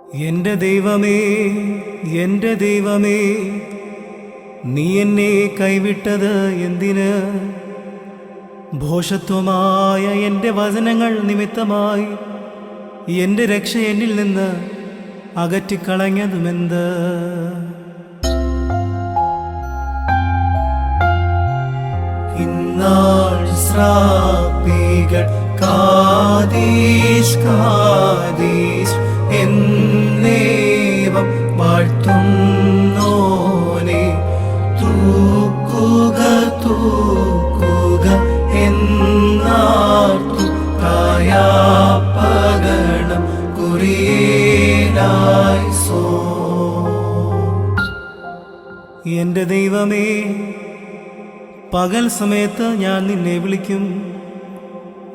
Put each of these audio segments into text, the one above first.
എൻ്റെ ദൈവമേ, എൻ്റെ ദൈവമേ, നീ എന്നെ കൈവിട്ടത് എന്തിന്? ഭോഷത്വമായ എൻ്റെ വചനങ്ങൾ നിമിത്തമായി എൻ്റെ രക്ഷ എന്നിൽ നിന്ന് അകറ്റിക്കളഞ്ഞതുമെന്ത്? ഇന്നാൾ ശ്രാപികൾ കാദീശ് കാദീശ് എന്നേവം വാഴ്ത്തുന്നോനെ, തൂക്കുക തൂക്കുക എന്നാർത്തു കായാപകണം കുറിയേലായി സോ. എൻ്റെ ദൈവമേ, പകൽ സമയത്ത് ഞാൻ നിന്നെ വിളിക്കും,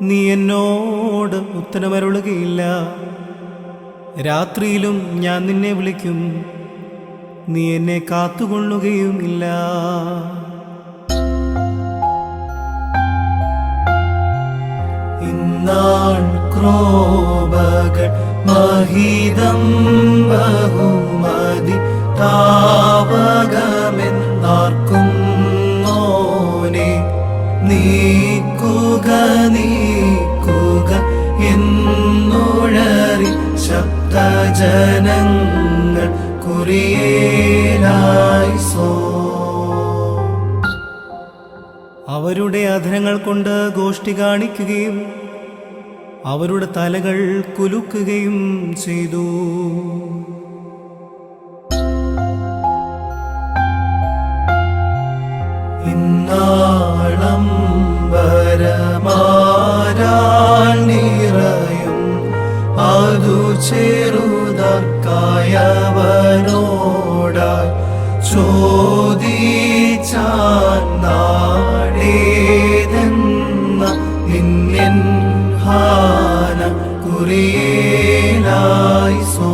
നീ എന്നോട് ഉത്തരമരുളുകയില്ല. രാത്രിയിലും ഞാൻ നിന്നെ വിളിക്കും, നീ എന്നെ കാത്തുകൊള്ളുകയുമില്ല. ഇന്നാൾ ക്രോപകൾ മഹിതം ബഹുമതി താവകമെന്നാർക്കും നീക്കുക നീക്കുക എന്നുഴറി ശബ്ദജനങ്ങൾ കുറിയേലായി സോ. അവരുടെ അധരങ്ങൾ കൊണ്ട് ഗോഷ്ഠി കാണിക്കുകയും അവരുടെ തലകൾ കുലുക്കുകയും ചെയ്തു. ഇന്നാളം വരമാരാൽ നിറയും അതു ചെറുതർക്കായവനോടായി ചോദിച്ചാൻ നാടേതെന്ന നിന്നിൻ ഹാന കുറിയേലായി സോ.